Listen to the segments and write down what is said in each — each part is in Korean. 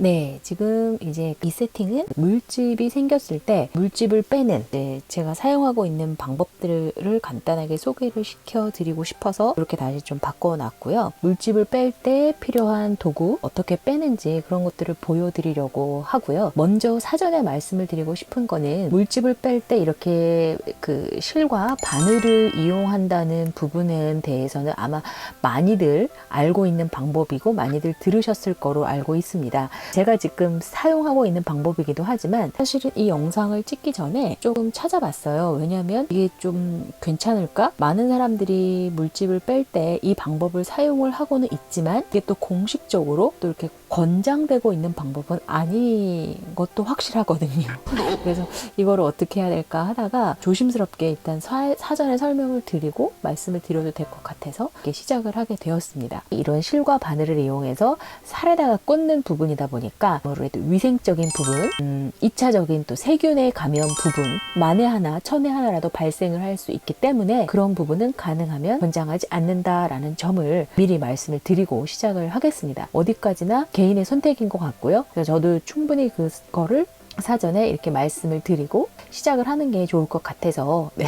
네, 지금 이제 이 세팅은 물집이 생겼을 때 물집을 빼는 제가 사용하고 있는 방법들을 간단하게 소개를 시켜드리고 싶어서 이렇게 다시 좀 바꿔놨고요. 물집을 뺄 때 필요한 도구 어떻게 빼는지 그런 것들을 보여드리려고 하고요. 먼저 사전에 말씀을 드리고 싶은 거는 물집을 뺄 때 이렇게 그 실과 바늘을 이용한다는 부분에 대해서는 아마 많이들 알고 있는 방법이고 많이들 들으셨을 거로 알고 있습니다. 제가 지금 사용하고 있는 방법이기도 하지만 사실은 이 영상을 찍기 전에 조금 찾아봤어요. 왜냐하면 이게 좀 괜찮을까? 많은 사람들이 물집을 뺄 때 이 방법을 사용을 하고는 있지만 이게 또 공식적으로 또 이렇게 권장되고 있는 방법은 아닌 것도 확실하거든요. 그래서 이거를 어떻게 해야 될까 하다가 조심스럽게 일단 사전에 설명을 드리고 말씀을 드려도 될 것 같아서 이렇게 시작을 하게 되었습니다. 이런 실과 바늘을 이용해서 살에다가 꽂는 부분이다 보니까 아무래도 위생적인 부분, 2차적인 또 세균의 감염 부분, 만에 하나, 천에 하나라도 발생을 할 수 있기 때문에 그런 부분은 가능하면 권장하지 않는다라는 점을 미리 말씀을 드리고 시작을 하겠습니다. 어디까지나 개인의 선택인 것 같고요. 그래서 저도 충분히 그거를 사전에 이렇게 말씀을 드리고 시작을 하는 게 좋을 것 같아서 네,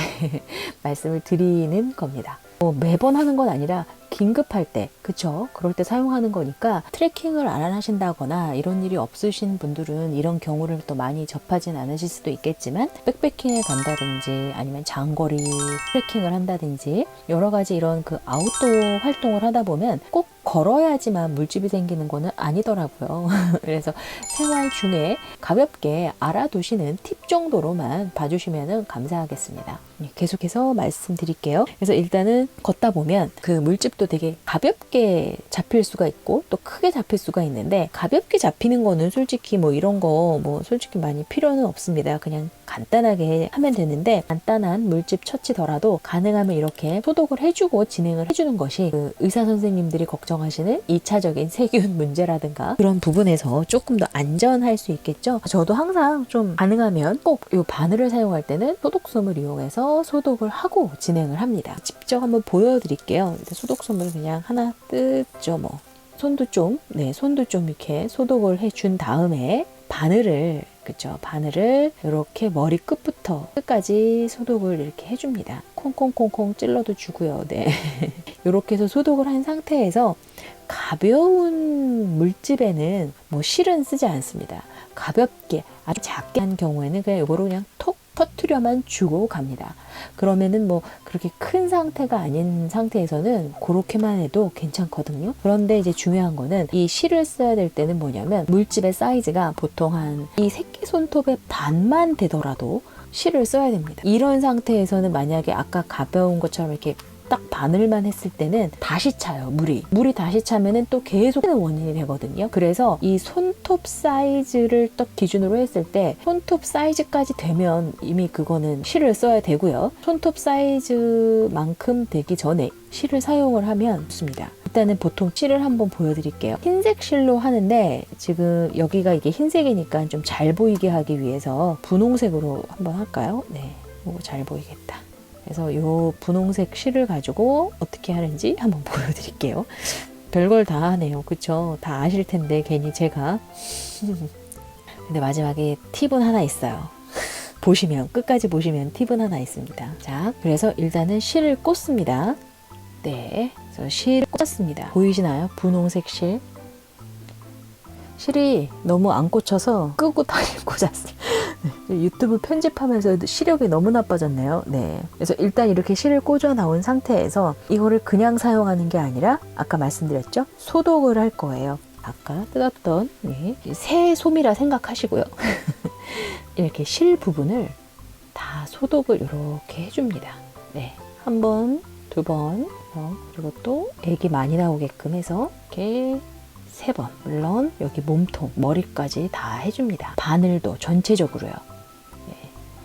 말씀을 드리는 겁니다. 매번 하는 건 아니라 긴급할 때, 그쵸? 그럴 때 사용하는 거니까 트레킹을 안 하신다거나 이런 일이 없으신 분들은 이런 경우를 또 많이 접하진 않으실 수도 있겠지만 백패킹을 간다든지 아니면 장거리 트레킹을 한다든지 여러 가지 이런 그 아웃도어 활동을 하다 보면 꼭 걸어야지만 물집이 생기는 거는 아니더라고요. 그래서 생활 중에 가볍게 알아두시는 팁 정도로만 봐주시면 감사하겠습니다. 계속해서 말씀드릴게요. 그래서 일단은 걷다 보면 그 물집도 되게 가볍게 잡힐 수가 있고 또 크게 잡힐 수가 있는데 가볍게 잡히는 거는 솔직히 뭐 이런 거 뭐 솔직히 많이 필요는 없습니다. 그냥 간단하게 하면 되는데 간단한 물집 처치더라도 가능하면 이렇게 소독을 해주고 진행을 해주는 것이 그 의사 선생님들이 걱정하시는 2차적인 세균 문제라든가 그런 부분에서 조금 더 안전할 수 있겠죠. 저도 항상 좀 가능하면 꼭 이 바늘을 사용할 때는 소독솜을 이용해서 소독을 하고 진행을 합니다. 직접 한번 보여드릴게요. 소독솜을 그냥 하나 뜯죠. 뭐 손도 좀 이렇게 소독을 해준 다음에 바늘을 바늘을 이렇게 머리 끝부터 끝까지 소독을 이렇게 해줍니다. 콩콩콩콩 찔러도 주고요. 네. 이렇게 해서 소독을 한 상태에서 가벼운 물집에는 뭐 실은 쓰지 않습니다. 가볍게 아주 작게 한 경우에는 그냥 이거로 그냥 톡 터트려만 주고 갑니다. 그러면은 뭐 그렇게 큰 상태가 아닌 상태에서는 그렇게만 해도 괜찮거든요. 그런데 이제 중요한 거는 이 실을 써야 될 때는 뭐냐면 물집의 사이즈가 보통 한 이 새끼손톱의 반만 되더라도 실을 써야 됩니다. 이런 상태에서는 만약에 아까 가벼운 것처럼 이렇게 딱 바늘만 했을 때는 다시 차요. 물이 다시 차면은 또 계속 원인이 되거든요. 그래서 이 손톱 사이즈를 딱 기준으로 했을 때 손톱 사이즈까지 되면 이미 그거는 실을 써야 되고요. 손톱 사이즈만큼 되기 전에 실을 사용을 하면 좋습니다. 일단은 보통 실을 한번 보여드릴게요. 흰색 실로 하는데 지금 여기가 이게 흰색이니까 좀 잘 보이게 하기 위해서 분홍색으로 한번 할까요? 네, 이거 잘 보이겠다. 그래서 이 분홍색 실을 가지고 어떻게 하는지 한번 보여드릴게요. 별걸 다 하네요. 그쵸? 다 아실 텐데 괜히 제가 근데 마지막에 팁은 하나 있어요. 끝까지 보시면 팁은 하나 있습니다. 자, 그래서 일단은 실을 꽂습니다. 네, 그래서 실을 꽂았습니다. 보이시나요? 분홍색 실. 실이 너무 안 꽂혀서 끄고 다시 꽂았어요. 유튜브 편집하면서 시력이 너무 나빠졌네요. 네. 그래서 일단 이렇게 실을 꽂아 나온 상태에서 이거를 그냥 사용하는 게 아니라 아까 말씀드렸죠? 소독을 할 거예요. 아까 뜯었던 새 솜이라 생각하시고요. 이렇게 실 부분을 다 소독을 이렇게 해줍니다. 네. 한 번, 두 번, 그리고 또 액이 많이 나오게끔 해서 이렇게 3번. 물론 여기 몸통, 머리까지 다 해줍니다. 바늘도 전체적으로요. 네.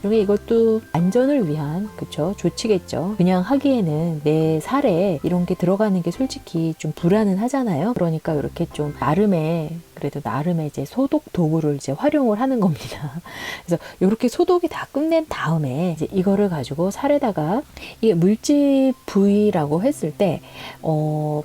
그리고 이것도 안전을 위한 조치겠죠. 그냥 하기에는 내 살에 이런 게 들어가는 게 솔직히 좀 불안은 하잖아요. 그러니까 이렇게 좀 나름의 그래도 나름의 이제 소독 도구를 이제 활용을 하는 겁니다. 그래서 이렇게 소독이 다 끝낸 다음에 이제 이거를 가지고 살에다가 이게 물집 부위라고 했을 때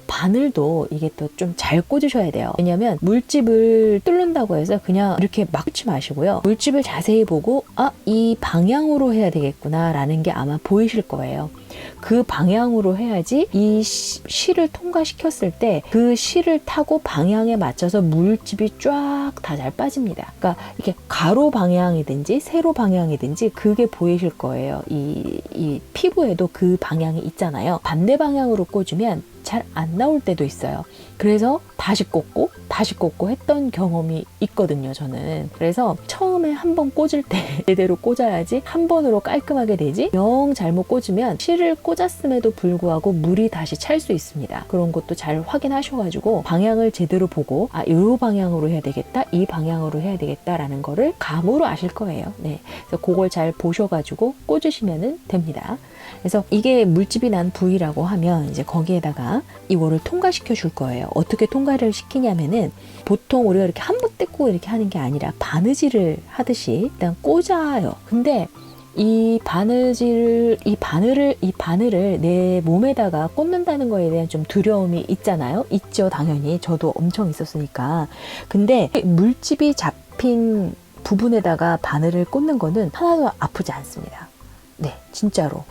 바늘도 이게 또 좀 잘 꽂으셔야 돼요. 왜냐면 물집을 뚫는다고 해서 그냥 이렇게 막 꽂지 마시고요. 물집을 자세히 보고 이 방향으로 해야 되겠구나 라는 게 아마 보이실 거예요. 그 방향으로 해야지 이 실을 통과시켰을 때 그 실을 타고 방향에 맞춰서 물집이 쫙 다 잘 빠집니다. 그러니까 이렇게 가로 방향이든지 세로 방향이든지 그게 보이실 거예요. 이 피부에도 그 방향이 있잖아요. 반대 방향으로 꽂으면 잘 안 나올 때도 있어요. 그래서 다시 꽂고 했던 경험이 있거든요, 저는. 그래서 처음에 한 번 꽂을 때 제대로 꽂아야지 한 번으로 깔끔하게 되지, 영 잘못 꽂으면 실을 꽂았음에도 불구하고 물이 다시 찰 수 있습니다. 그런 것도 잘 확인하셔가지고 방향을 제대로 보고 이 방향으로 해야 되겠다, 이 방향으로 해야 되겠다라는 거를 감으로 아실 거예요. 네, 그래서 그걸 잘 보셔가지고 꽂으시면 됩니다. 그래서 이게 물집이 난 부위라고 하면 이제 거기에다가 이거를 통과시켜 줄 거예요. 어떻게 통과를 시키냐면은 보통 우리가 이렇게 한 번 떼고 이렇게 하는 게 아니라 바느질을 하듯이 일단 꽂아요. 근데 이 바느질을, 이 바늘을 내 몸에다가 꽂는다는 거에 대한 좀 두려움이 있잖아요. 있죠, 당연히. 저도 엄청 있었으니까. 근데 물집이 잡힌 부분에다가 바늘을 꽂는 거는 하나도 아프지 않습니다. 네, 진짜로.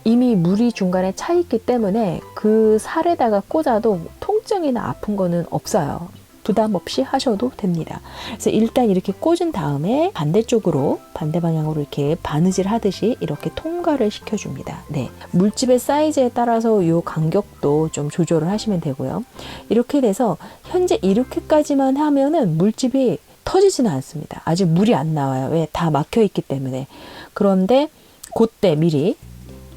이미 물이 중간에 차 있기 때문에 그 살에다가 꽂아도 통증이나 아픈 거는 없어요. 부담 없이 하셔도 됩니다. 그래서 일단 이렇게 꽂은 다음에 반대쪽으로, 반대 방향으로 이렇게 바느질 하듯이 이렇게 통과를 시켜줍니다. 네, 물집의 사이즈에 따라서 이 간격도 좀 조절을 하시면 되고요. 이렇게 돼서 현재 이렇게까지만 하면은 물집이 터지지는 않습니다. 아직 물이 안 나와요. 왜? 다 막혀 있기 때문에. 그런데 그때 미리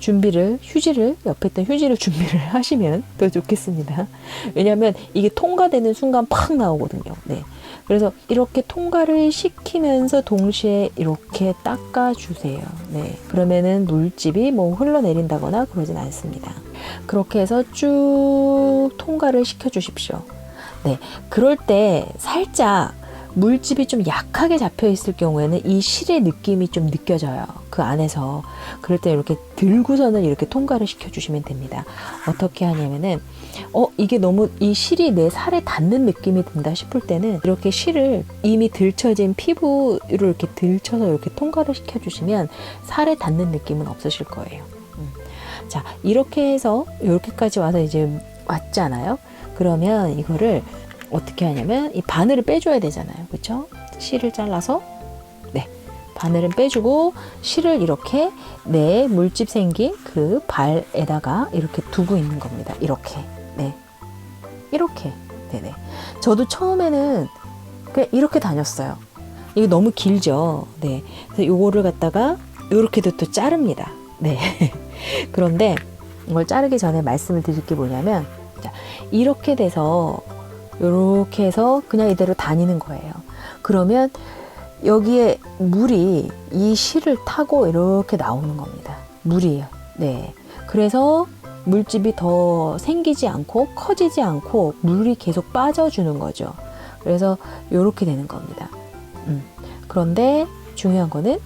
옆에 있던 휴지를 준비를 하시면 더 좋겠습니다. 왜냐하면 이게 통과되는 순간 팍 나오거든요. 네. 그래서 이렇게 통과를 시키면서 동시에 이렇게 닦아주세요. 네. 그러면은 물집이 뭐 흘러내린다거나 그러진 않습니다. 그렇게 해서 쭉 통과를 시켜주십시오. 네. 그럴 때 살짝 물집이 좀 약하게 잡혀 있을 경우에는 이 실의 느낌이 좀 느껴져요. 그 안에서. 그럴 때 이렇게 들고서는 이렇게 통과를 시켜주시면 됩니다. 어떻게 하냐면은 이게 너무 이 실이 내 살에 닿는 느낌이 든다 싶을 때는 이렇게 실을 이미 들쳐진 피부를 이렇게 들쳐서 이렇게 통과를 시켜주시면 살에 닿는 느낌은 없으실 거예요. 자, 이렇게 해서 이렇게까지 와서 이제 왔잖아요. 그러면 이거를 어떻게 하냐면 이 바늘을 빼줘야 되잖아요. 그렇죠? 실을 잘라서 바늘은 빼주고 실을 이렇게 내 물집 생긴 그 발에다가 이렇게 두고 있는 겁니다. 이렇게. 네. 이렇게. 네네. 저도 처음에는 그냥 이렇게 다녔어요. 이게 너무 길죠. 네. 그래서 요거를 갖다가 요렇게도 또 자릅니다. 네. 그런데 이걸 자르기 전에 말씀을 드릴 게 뭐냐면, 자, 이렇게 돼서 요렇게 해서 그냥 이대로 다니는 거예요. 그러면 여기에 물이 이 실을 타고 이렇게 나오는 겁니다. 물이요. 네. 그래서 물집이 더 생기지 않고 커지지 않고 물이 계속 빠져주는 거죠. 그래서 이렇게 되는 겁니다. 그런데 중요한 거는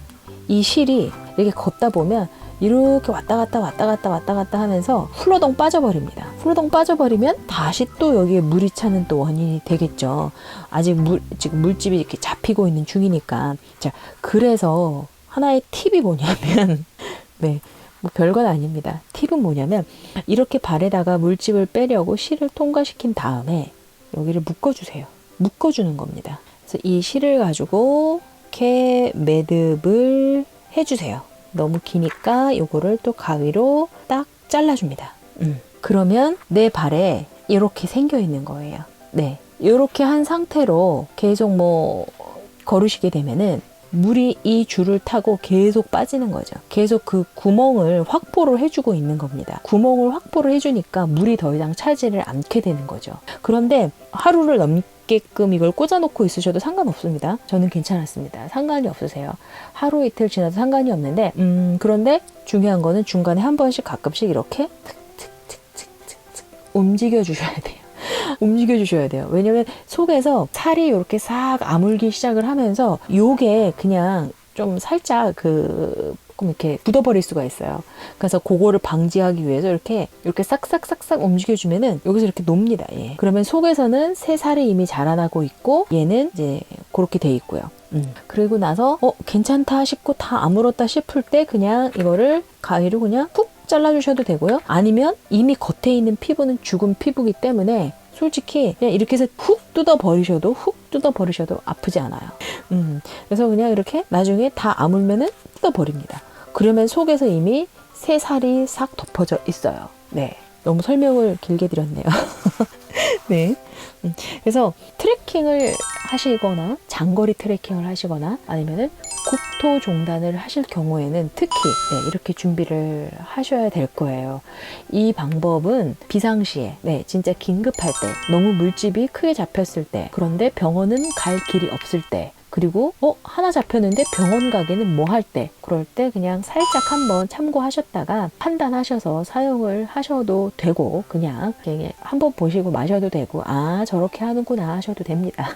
이 실이 이렇게 걷다 보면 이렇게 왔다 갔다 하면서 훌러덩 빠져버립니다. 훌러덩 빠져버리면 다시 또 여기에 물이 차는 또 원인이 되겠죠. 아직 지금 물집이 이렇게 잡히고 있는 중이니까. 자, 그래서 하나의 팁이 뭐냐면, 네, 뭐 별건 아닙니다. 팁은 뭐냐면, 이렇게 발에다가 물집을 빼려고 실을 통과시킨 다음에 여기를 묶어주세요. 묶어주는 겁니다. 그래서 이 실을 가지고 이렇게 매듭을 해주세요. 너무 기니까 요거를 또 가위로 딱 잘라줍니다. 그러면 내 발에 이렇게 생겨 있는 거예요. 네, 이렇게 한 상태로 계속 뭐 걸으시게 되면은 물이 이 줄을 타고 계속 빠지는 거죠. 계속 그 구멍을 확보를 해주고 있는 겁니다. 구멍을 확보를 해주니까 물이 더 이상 차지를 않게 되는 거죠. 그런데 하루를 넘게끔 이걸 꽂아놓고 있으셔도 상관없습니다. 저는 괜찮았습니다. 상관이 없으세요. 하루 이틀 지나도 상관이 없는데 그런데 중요한 거는 중간에 한 번씩 가끔씩 이렇게 움직여 주셔야 돼요. 움직여 주셔야 돼요. 왜냐면 속에서 살이 이렇게 싹 아물기 시작을 하면서 요게 그냥 좀 살짝 조금 이렇게 굳어버릴 수가 있어요. 그래서 그거를 방지하기 위해서 이렇게 싹싹싹싹 움직여주면은 여기서 이렇게 놉니다. 예. 그러면 속에서는 새 살이 이미 자라나고 있고 얘는 이제 그렇게 돼 있고요. 그리고 나서 괜찮다 싶고 다 아물었다 싶을 때 그냥 이거를 가위로 그냥 푹 잘라주셔도 되고요. 아니면 이미 겉에 있는 피부는 죽은 피부이기 때문에 솔직히 그냥 이렇게 해서 훅 뜯어 버리셔도 아프지 않아요. 그래서 그냥 이렇게 나중에 다 아물면은 뜯어 버립니다. 그러면 속에서 이미 새 살이 싹 덮어져 있어요. 네, 너무 설명을 길게 드렸네요. 네. 그래서 트레킹을 하시거나 장거리 트레킹을 하시거나 아니면은 국토 종단을 하실 경우에는 특히 이렇게 준비를 하셔야 될 거예요. 이 방법은 비상시에 진짜 긴급할 때 너무 물집이 크게 잡혔을 때 그런데 병원은 갈 길이 없을 때 그리고 하나 잡혔는데 병원 가기는 뭐 할 때 그럴 때 그냥 살짝 한번 참고하셨다가 판단하셔서 사용을 하셔도 되고 그냥 한번 보시고 마셔도 되고 저렇게 하는구나 하셔도 됩니다.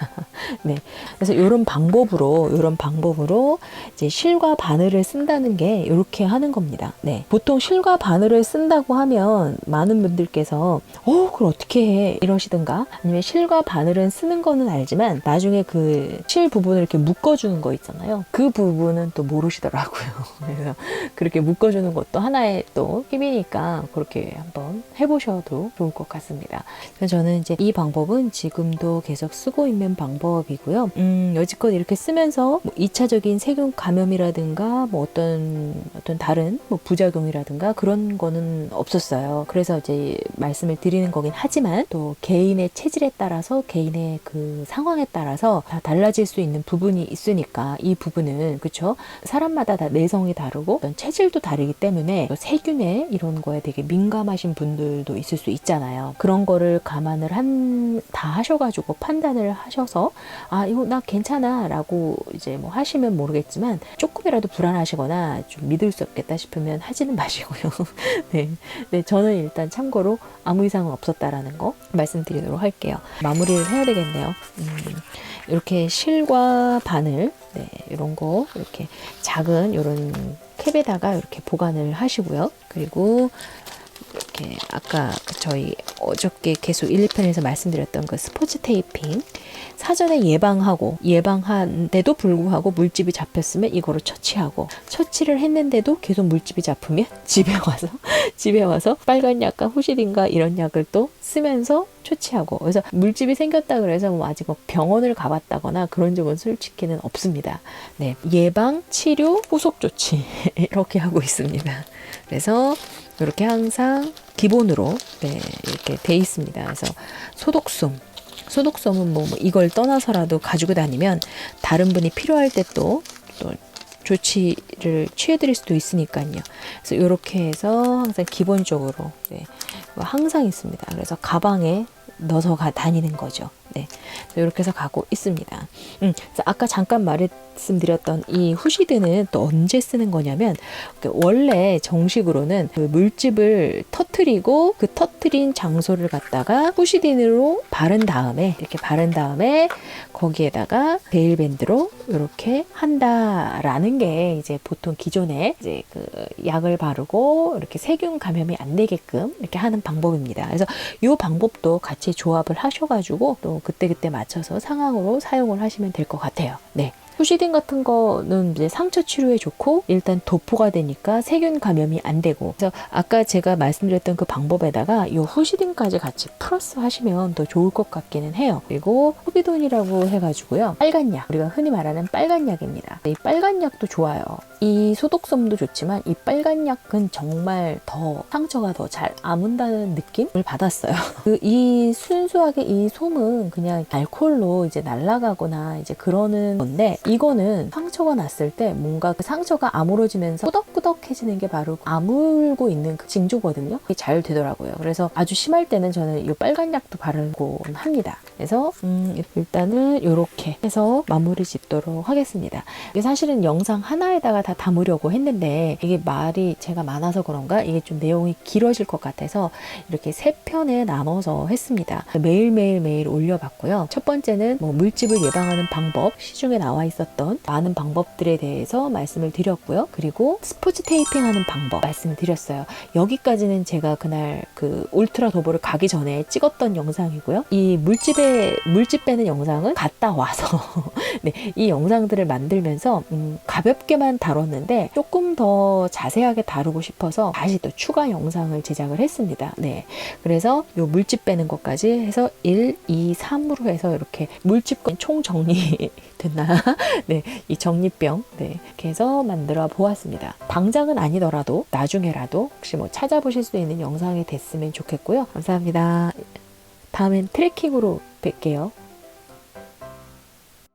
네, 그래서 이런 방법으로 이제 실과 바늘을 쓴다는 게 이렇게 하는 겁니다. 네, 보통 실과 바늘을 쓴다고 하면 많은 분들께서 그걸 어떻게 해 이러시든가 아니면 실과 바늘은 쓰는 거는 알지만 나중에 그 실 부분을 이렇게 묶어주는 거 있잖아요. 그 부분은 또 모르시더라고요. 그래서 그렇게 묶어주는 것도 하나의 또 팁이니까 그렇게 한번 해보셔도 좋을 것 같습니다. 그래서 저는 이제 이 방법은 지금도 계속 쓰고 있는 방법이고요. 여지껏 이렇게 쓰면서 뭐 2차적인 세균 감염이라든가 뭐 어떤 다른 뭐 부작용이라든가 그런 거는 없었어요. 그래서 이제 말씀을 드리는 거긴 하지만 또 개인의 체질에 따라서 개인의 그 상황에 따라서 다 달라질 수 있는 부분이 있으니까 이 부분은 그쵸? 사람마다 다 내성이 다르고 어떤 체질도 다르기 때문에 세균에 이런 거에 되게 민감하신 분들도 있을 수 있잖아요. 그런 거를 감안을 다 하셔가지고 판단을 하셔서 이거 나 괜찮아 라고 이제 뭐 하시면 모르겠지만 조금이라도 불안하시거나 좀 믿을 수 없겠다 싶으면 하지는 마시고요. 네, 저는 일단 참고로 아무 이상은 없었다라는 거 말씀드리도록 할게요. 마무리를 해야 되겠네요. 이렇게 실과 바늘 이런 거 이렇게 작은 이런 캡에다가 이렇게 보관을 하시고요. 그리고 이렇게 아까 저희 어저께 계속 1, 2편에서 말씀드렸던 그 스포츠 테이핑 사전에 예방한데도 불구하고 물집이 잡혔으면 이거로 처치를 했는데도 계속 물집이 잡히면 집에 와서 빨간 약과 후시딘과 이런 약을 또 쓰면서 처치하고 그래서 물집이 생겼다 그래서 뭐 아직 병원을 가봤다거나 그런 적은 솔직히는 없습니다. 네, 예방, 치료, 후속 조치 이렇게 하고 있습니다. 그래서 이렇게 항상 기본으로 이렇게 돼 있습니다. 그래서 소독솜은 뭐 이걸 떠나서라도 가지고 다니면 다른 분이 필요할 때 또 조치를 취해드릴 수도 있으니까요. 그래서 이렇게 해서 항상 기본적으로 항상 있습니다. 그래서 가방에 넣어서 다니는 거죠. 네, 이렇게 해서 가고 있습니다. 그래서 아까 잠깐 말씀드렸던 이 후시드는 또 언제 쓰는 거냐면 원래 정식으로는 그 물집을 터트리고 그 터트린 장소를 갖다가 후시딘으로 바른 다음에 거기에다가 베일밴드로 이렇게 한다라는 게 이제 보통 기존에 이제 그 약을 바르고 이렇게 세균 감염이 안 되게끔 이렇게 하는 방법입니다. 그래서 이 방법도 같이 조합을 하셔가지고 또 그때 맞춰서 상황으로 사용을 하시면 될 것 같아요. 네. 후시딘 같은 거는 이제 상처 치료에 좋고 일단 도포가 되니까 세균 감염이 안 되고 그래서 아까 제가 말씀드렸던 그 방법에다가 이 후시딘까지 같이 플러스 하시면 더 좋을 것 같기는 해요. 그리고 후비돈이라고 해가지고요. 빨간 약, 우리가 흔히 말하는 빨간 약입니다. 이 빨간 약도 좋아요. 이 소독솜도 좋지만 이 빨간 약은 정말 더 상처가 더 잘 아문다는 느낌을 받았어요. 이 순수하게 이 솜은 그냥 알코올로 이제 날아가거나 이제 그러는 건데 이거는 상처가 났을 때 뭔가 그 상처가 아물어지면서 꾸덕해지는 게 바로 아물고 있는 그 징조거든요. 이게 잘 되더라고요. 그래서 아주 심할 때는 저는 이 빨간 약도 바르고 합니다. 그래서 일단은 이렇게 해서 마무리 짓도록 하겠습니다. 이게 사실은 영상 하나에다가 다 담으려고 했는데 이게 말이 제가 많아서 그런가 이게 좀 내용이 길어질 것 같아서 이렇게 3편에 나눠서 했습니다. 매일 올려봤고요. 첫 번째는 뭐 물집을 예방하는 방법, 시중에 나와 있었던 많은 방법들에 대해서 말씀을 드렸고요. 그리고 스포츠 테이핑 하는 방법 말씀드렸어요. 여기까지는 제가 그날 그 울트라 도보를 가기 전에 찍었던 영상이고요. 이 물집 빼는 영상은 갔다 와서 네, 이 영상들을 만들면서 가볍게만 다뤘는데 조금 더 자세하게 다루고 싶어서 다시 또 추가 영상을 제작을 했습니다. 네, 그래서 요 물집 빼는 것까지 해서 1, 2, 3으로 해서 이렇게 물집과 총 정리 됐나? 네, 이 정리병 네, 이렇게 해서 만들어 보았습니다. 당장은 아니더라도 나중에라도 혹시 뭐 찾아보실 수 있는 영상이 됐으면 좋겠고요. 감사합니다. 다음엔 트레킹으로 뵐게요.